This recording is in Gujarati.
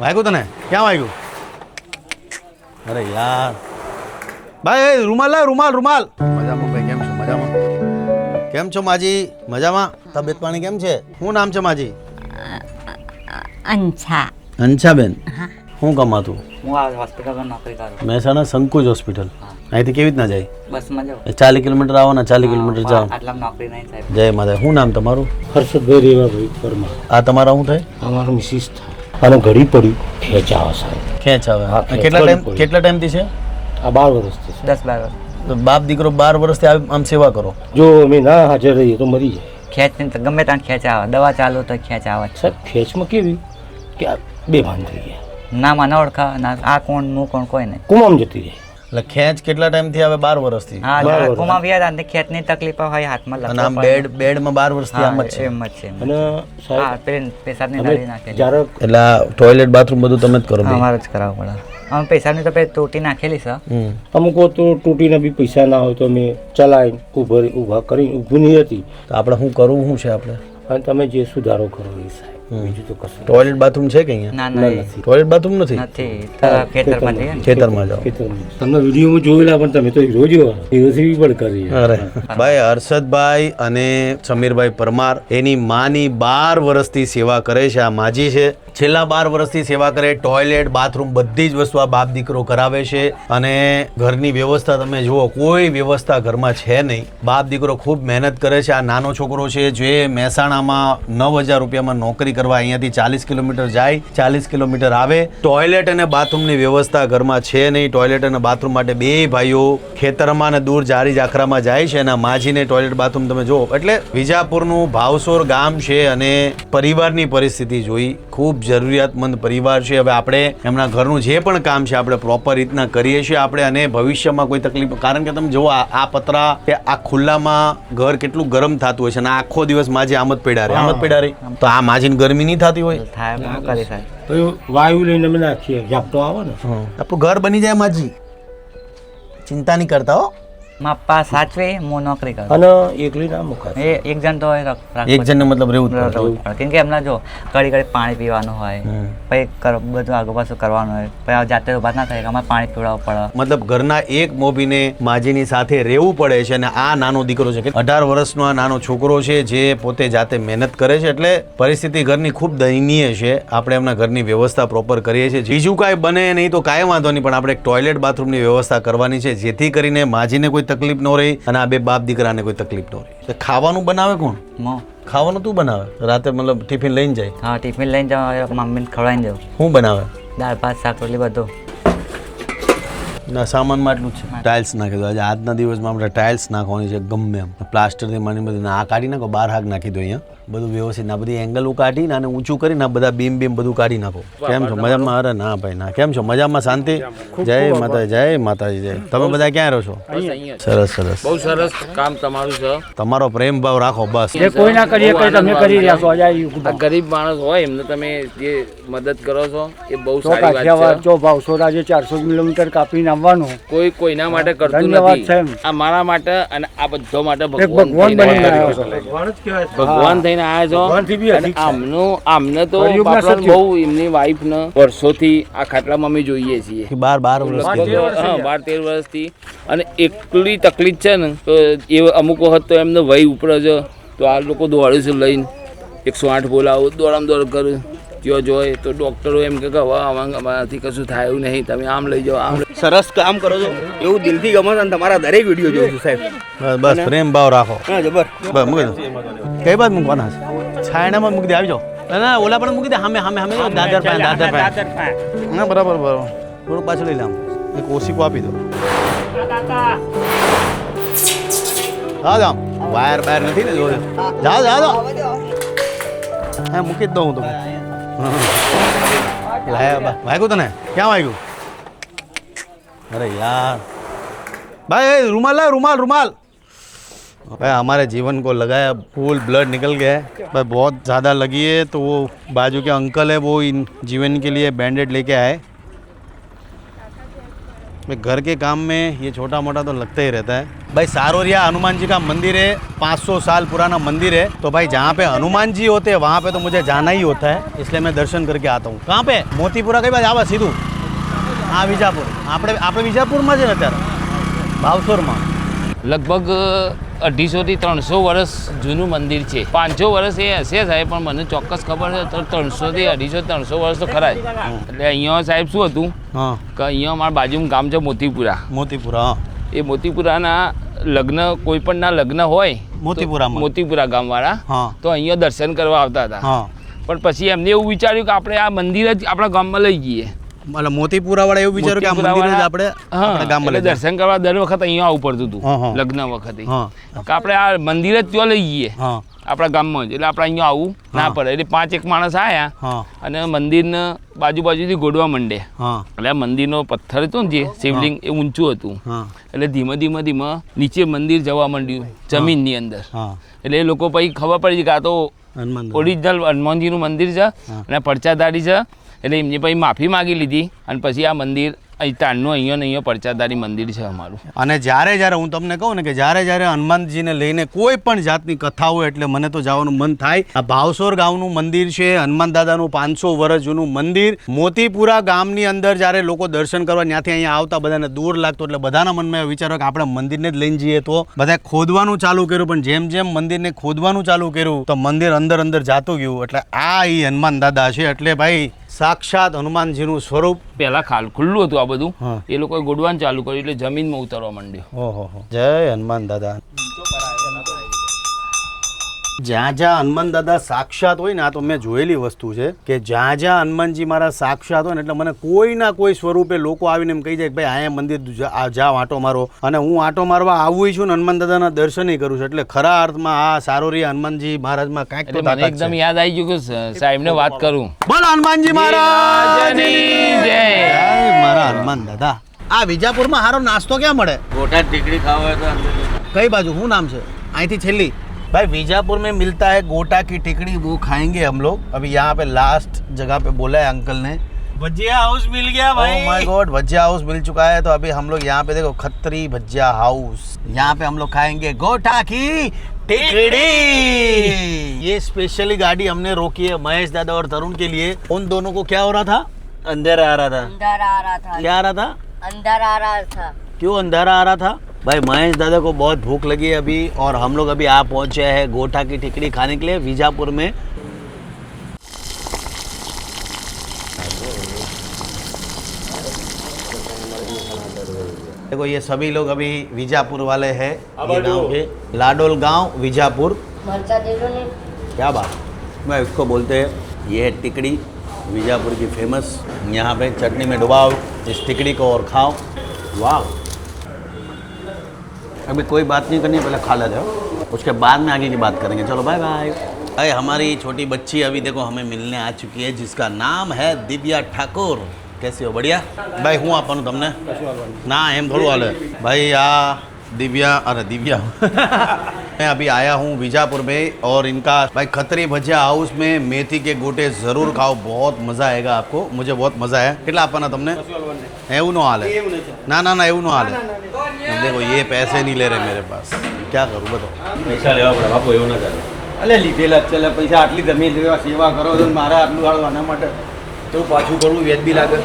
વાગ્યું તને ક્યાં વાગ્યું? અરે યાર ભાઈ રૂમાલ લાવ રૂમાલ રૂમાલ. મજામાં ભાઈ, કેમ છો? મજામાં. કેમ છો માજી? મજામાં. તબિયત પાણી કેમ છે? શું નામ છે માજી? અંછા. અંછાબેન. શું કમાતું? હું આ હોસ્પિટલમાં નોકરી કરું. મહેસાણા સંકુજ હોસ્પિટલ. અહીંથી કેવી રીતના જાય? બસમાં જાઉં. 40 કિલોમીટર આવો ને 40 કિલોમીટર જાઓ. આટલા નોકરી નહીં સાહેબ. જય માતા. શું નામ તમારું? હર્ષદભાઈ રેવાભાઈ પરમાર. આ તમારા શું થાય? અમારું મિસિસ થાય અને ઘડી પડી ખેંચાવા સાહેબ. ખેંચ આવે. હા, કેટલા ટાઈમથી છે? આ 12 વર્ષથી છે. 10-12 વર્ષ. તો બાપ દીકરો 12 વર્ષથી આમ સેવા કરો. જો અમે ના હાજર રહીએ તો મરી જાય ખેંચ નહીં તો ગમે ત્યાં ખેંચ આવે. દવા ચાલુ તો ખેંચ આવે જ. સાહેબ. ખેંચમાં કેવી કે આ બેભાન થઈ ગયા, ના મને ઓળખા ના આ કોણ હું કોણ કોઈ નહીં. કુમામ જતી રહે. એટલે ખેંચ કેટલા ટાઈમથી આવે? 12 વર્ષથી. હા બરાબર. કુમા વ્યાજ અને ખેંચની તકલીફ હોય હાથમાં અને આમ બેડમાં 12 વર્ષથી આમ જ છે. એમ જ છે. અને હા સાહેબ પેશાબની અમે નળી નાખેલી. જ્યારે એટલે ટોયલેટ બાથરૂમ બધું તમે જ કરો? હા, અમારે જ કરાવવું પડે. અમે પેશાબની તો પેલી તૂટી નાખેલી છે. અમુક તો તૂટીને બી પૈસા ના હોય તો અમે ચલાવીને ઊભા કરીને ઊભું નહીં હતી. તો આપણે શું કરવું શું છે આપણે? અને તમે જે સુધારો કરો એ સાહેબ, બીજું તો કશું ટોયલેટ બાથરૂમ છે કે અહીંયા? ના ના, ના નથી. ટોયલેટ બાથરૂમ નથી. નથી. ખેતરમાં જઈએ ને. ખેતરમાં જાઓ. તમને વિડીયોમાં જોયેલા પણ તમે તો હીરો જેવા હીરોથી પણ કરી. અરે ભાઈ હર્ષદભાઈ અને સમીરભાઈ પરમાર એની માની 12 વર્ષથી સેવા કરે છે. આ માજી છે, છેલ્લા 12 વર્ષથી સેવા કરે. ટોયલેટ બાથરૂમ બધી જ વસ્તુ આ બાપ દીકરો કરાવે છે. અને ઘરની વ્યવસ્થા તમે જુઓ, કોઈ વ્યવસ્થા ઘરમાં છે નહીં. બાપ દીકરો ખૂબ મહેનત કરે છે. આ નાનો છોકરો છે જે મહેસાણામાં 9,000 રૂપિયામાં નોકરી કરવા અહીંયાથી 40 કિલોમીટર જાય, 40 કિલોમીટર આવે. ટોયલેટ અને બાથરૂમની વ્યવસ્થા ઘરમાં છે નહીં. ટોયલેટ અને બાથરૂમ માટે બે ભાઈઓ ખેતરમાં અને દૂર જારી જાખરામાં જાય છે. અને માજીને ટોયલેટ બાથરૂમ તમે જુઓ. એટલે વિજાપુરનું ભાવસોર ગામ છે અને પરિવારની પરિસ્થિતિ જોઈ ખૂબ જરૂરિયાતમંદ પરિવાર છે. હવે આપણે એમના ઘરનું જે પણ કામ છે આપણે પ્રોપર રીતના કરીએ છીએ આપણે. અને ભવિષ્યમાં કોઈ તકલીફ, કારણ કે તમે જુઓ આ પતરા કે આ ખુલ્લામાં ઘર કેટલું ગરમ થતું હોય છે અને આખો દિવસ માજી આમ જ પડ્યા રહે, આમ જ પડ્યા રહી. તો આ માજીને ગરમી નહીં થતી હોય? થાય શું કરી સાહેબ. તો વાયુ લઈને અમે નાખીએ, ઝાપટો આવે ને આપણું ઘર બની જાય માજી. ચિંતા નહીં કરતા હો. માપા સાચવે હું નોકરી કરું. અને એકલી ના મુકાય. એ એક જણ તો એક જણને મતલબ રહેવું જ પડે. રહેવું જ પડે. કેમ કે એમના જો ઘડી ઘડી પાણી પીવાનું હોય, પછી બધું આગળ પાછું કરવાનું હોય, પછી જાતે ઉભા ના થાય કે અમારે પાણી પીવડાવવું પડે. મતલબ ઘરના એક મોભીને માજીની સાથે રહેવું પડે છે. અને આ નાનો દીકરો છે, 18 વર્ષનો આ નાનો છોકરો છે જે પોતે જાતે મહેનત કરે છે. એટલે પરિસ્થિતિ ઘરની ખૂબ દયનીય છે. આપણે એમના ઘરની વ્યવસ્થા પ્રોપર કરીએ છીએ. બીજું કાંઈ બને નહીં તો કાંઈ વાંધો નહીં, પણ આપણે એક ટોયલેટ બાથરૂમની વ્યવસ્થા કરવાની છે, જેથી કરીને માજીને કોઈ તકલીફ ન રહી અને આ બે બાપ દીકરાને કોઈ તકલીફ ન રહી. ખાવાનું બનાવે કોણ? ખાવાનું તું બનાવે? રાતે મતલબ ટિફિન લઈને જાય? હા, ટિફિન લઈને જાઉં, મમ્મીને ખવડાવીને જાઉં. શું બનાવે? દાળ ભાત શાક રોટલી બધું. ના સામાનમાં એટલું જ છે. ટાઇલ્સ નાખી દો. આજે આજના દિવસમાં આપણે ટાઇલ્સ નાખવાની છે ગમે એમ. પ્લાસ્ટરથી માની બધી આ કાઢી નાખો, બહાર હાક નાખી દો. અહીંયા બધું વ્યવસ્થિત ના બધી એંગલો કાઢીને અને ઊંચું કરીને બધા બીમ બધું કાઢી નાખો. કેમ છો? મજામાં? અરે ના ભાઈ ના. કેમ છો? મજામાં? શાંતિ? જય માતાજી. જય માતાજી. જય. તમે બધા ક્યાં રહો છો? સરસ સરસ. બહુ સરસ કામ તમારું છે. તમારો પ્રેમ ભાવ રાખો બસ. કોઈ ના કરીએ કઈ તમે કરી રહ્યા છો. આ ગરીબ માણસ હોય એમને તમે જે મદદ કરો છો એ બહુ સારી વાત છે. જો ભાવસોરા જે 400 કિલોમીટર કાપીને આવવાનું કોઈ કોઈના માટે કરતું ધન્યવાદ નથી. આ મારા માટે અને આ બધા માટે ભગવાન થઈને આવ્યા છો. અને આમને તો બાપરાને બહુ એમની વાઈફ ને વર્ષોથી આ ખાટલામાં અમે જોઈએ છીએ. 12 વર્ષ. 12-13 વર્ષથી. અને એટલી તકલીફ છે ને તો એ અમુક વખત તો એમને વય ઉપડે છે તો આ લોકો દોડે છે લઈને 108 બોલાવો, દોડ કરે. જો જોઈએ તો ડોક્ટરો એમ કે હવે અમારાથી કશું થાય એવું નહીં, તમે આમ લઈ જાઓ આમ. સરસ કામ કરો છો, એવું દિલથી ગમે છે અને તમારા દરેક વિડીયો જોઉં છું સાહેબ. બસ પ્રેમ ભાવ રાખો. હા જબર. બસ મૂકી દો. કઈ બાદ મૂકવાના છે? છાયણામાં મૂકી દે. આવી જાઓ. ના ઓલા પણ મૂકી દે. સામે દાદર પાસે. હા બરાબર. થોડુંક પાછળ લઈ લે. આમ એક ઓશીકો આપી દો. હા જામ વાયર નથી ને? જો જાઓ. હા મૂકી જ દઉં હું તમને. વાગ્યું તને ક્યાં વાગ્યું? अरे यार भाई रुमाल है, रुमाल भाई हमारे जीवन को लगाया, फुल ब्लड निकल गया है भाई, बहुत ज़्यादा लगी है। तो वो बाजू के अंकल है वो इन जीवन के लिए बैंडेड लेके आए। भाई घर के काम में ये छोटा मोटा तो लगता ही रहता है। भाई सारोरिया हनुमान जी का मंदिर है, 500 साल पुराना मंदिर है। तो भाई जहाँ पे हनुमान जी होते हैं वहाँ पे तो मुझे जाना ही होता है, इसलिए मैं दर्शन करके आता हूँ। कहाँ पे? मोतीपुरा कई बाजू आवा सीधું? हाँ विजापुर। આપણે વિજાપુરમાં છે ને અત્યારે, ભાવસોરમાં। લગભગ 250 થી 300 વર્ષ જૂનું મંદિર છે. 500 વર્ષ એ હશે સાહેબ, પણ મને ચોક્કસ ખબર છે તો 300 થી 250-300 વર્ષ તો ખરા જ. એટલે અહીંયા સાહેબ શું હતું હા, કે અહીંયા અમારા બાજુમાં ગામ છે મોતીપુરા. મોતીપુરા। હા, એ મોતીપુરાના લગ્ન કોઈ પણના લગ્ન હોય મોતીપુરામાં? મોતીપુરા ગામવાળા હા તો અહીંયા દર્શન કરવા આવતા હતા. હા, પણ પછી એમને એવું વિચાર્યું કે આપણે આ મંદિર જ આપણા ગામમાં લઈ જઈએ. मतलब मोतीपुरा वाला એવું વિચાર્યું કે આ મંદિર જ આપણે આપણા ગામમાં લઈ એટલે દર્શન કરવા દર વખત અહીંયા આવવું પડતું હા, હા. હતું લગ્ન વખતે હા કે આપણે આ મંદિર જ ત્યાં લઈ જઈએ હા આપણા ગામમાં જ. એટલે આપણે અહીંયા આવવું ના પડે. એટલે 5 માણસ આવ્યા હા અને મંદિરને બાજુથી ગોડવા માંડે. હા એટલે આ મંદિરનો પથ્થર હતો ને જે શિવલિંગ એ ઊંચું હતું. હા એટલે ધીમે ધીમે નીચે મંદિર જવા માંડ્યું જમીનની અંદર. હા એટલે એ લોકો પછી ખબર પડી કે આ તો હનુમાન ઓરિજિનલ હનુમાનજીનું મંદિર છે અને પડચાધારી છે. એટલે એમની પછી માફી માગી લીધી અને પછી આ મંદિર અહીં તાણનું અહીંયા પડચાધારી મંદિર છે અમારું. અને જ્યારે હું તમને કહું ને કે જ્યારે હનુમાનજીને લઈને કોઈ પણ જાતની કથા હોય એટલે મને તો જવાનું મન થાય. આ ભાવસોર ગામનું મંદિર છે, હનુમાન દાદાનું 500 વર્ષ જૂનું મંદિર. મોતીપુરા ગામની અંદર જ્યારે લોકો દર્શન કરવા ત્યાંથી અહીંયા આવતા બધાને દૂર લાગતો એટલે બધાના મનમાં એવો વિચારો કે આપણે મંદિરને જ લઈને જઈએ. તો બધાએ ખોદવાનું ચાલુ કર્યું, પણ જેમ જેમ મંદિરને ખોદવાનું ચાલુ કર્યું તો મંદિર અંદર જાતું ગયું. એટલે આ એ હનુમાન દાદા છે. એટલે ભાઈ સાક્ષાત હનુમાનજીનું સ્વરૂપ. પહેલાં ખુલ્લું હતું આ બધું, હા. એ લોકોએ ગોડવાનું ચાલુ કર્યું એટલે જમીનમાં ઉતરવા માંડ્યો. ઓહો, જય હનુમાન દાદા. જ્યાં હનુમાન દાદા સાક્ષાત હોય ને, આ તો મેં જોયેલી વસ્તુ છે કે જ્યાં હનુમાનજી મારા સાક્ષાત હોય ને એટલે મને કોઈ ના કોઈ સ્વરૂપે લોકો આવીને એમ કહી જાય કે ભાઈ અહીંયા મંદિર જાઓ આંટો મારો. અને હું આંટો મારવા આવું છું ને હનુમાન દાદાના દર્શન કરું છું. એટલે ખરા અર્થમાં આ સારોરિયા હનુમાનજી મહારાજમાં કાંઈક તો એટલે મને તાકાત એકદમ છે. યાદ આવી ગયું કે સાહેબને વાત કરું. બોલો હનુમાનજી મહારાજની જય. જય. મારા હનુમાન દાદા. આ વિજાપુરમાં સારો નાસ્તો ક્યાં મળે? ગોટા ટીકડી ખાવા હોય તો અંદર कई बाजू हूँ नाम से અહીંથી છેલ્લી भाई बीजापुर में मिलता है गोटा की टिकड़ी, वो खाएंगे हम लोग. अभी यहाँ पे लास्ट जगह पे बोला है अंकल ने भजिया हाउस मिल गया भाई। Oh my god, bhajia house मिल चुका है. तो अभी हम लोग यहाँ पे देखो खत्री भजिया हाउस, यहाँ पे हम लोग खाएंगे गोटा की टिकड़ी. ये स्पेशली गाड़ी हमने रोकी है महेश दादा और तरुण के लिए. उन दोनों को क्या हो रहा था? अंधेरा आ रहा था. अंदर आ रहा था। क्या आ रहा था? अंदर आ रहा था। क्यों अंधेरा आ रहा था? भाई महेश दादा को बहुत भूख लगी है अभी, और हम लोग अभी आ पहुंचे हैं गोटा की टिकड़ी खाने के लिए विजापुर में. देखो ये सभी लोग अभी विजापुर वाले हैं. ये गाँव के लाडोल गांव विजापुर. मरचा दे दो ने। क्या बात. मैं इसको बोलते हैं, ये है टिकड़ी विजापुर की फेमस. यहाँ पे चटनी में डुबाओ इस टिकड़ी को और खाओ. वाह. अभी कोई बात नहीं करनी, पहले खा लेते हो, उसके बाद में आगे की बात करेंगे. चलो बाय बाय. भाई हमारी छोटी बच्ची अभी देखो हमें मिलने आ चुकी है, जिसका नाम है दिव्या ठाकुर. कैसी हो? बढ़िया भाई. હું આપવાનું તમને? ના એમ થોડું હાલે ભાઈ. આ दिव्या, अरे दिव्या मैं अभी आया हूँ बीजापुर में, और इनका भाई खत्री भजिया हाउस में मेथी के गोटे ज़रूर खाओ, बहुत मज़ा आएगा आपको. मुझे बहुत मज़ा आया. કેટલા આપવાના તમને? એવું નો હાલે. ના એવું નો હાલે. देखो ये पैसे नहीं ले रहे मेरे पास, क्या करूँ बताओ. પૈસા લેવા પડે બાપુ, એવું ના ચાલે. અલે લીધેલા જ છે પૈસા. આટલી જમીન લેવા સેવા કરો છો, મારે આટલું આના માટે તો પાછું કરવું વેદ બી લાગે.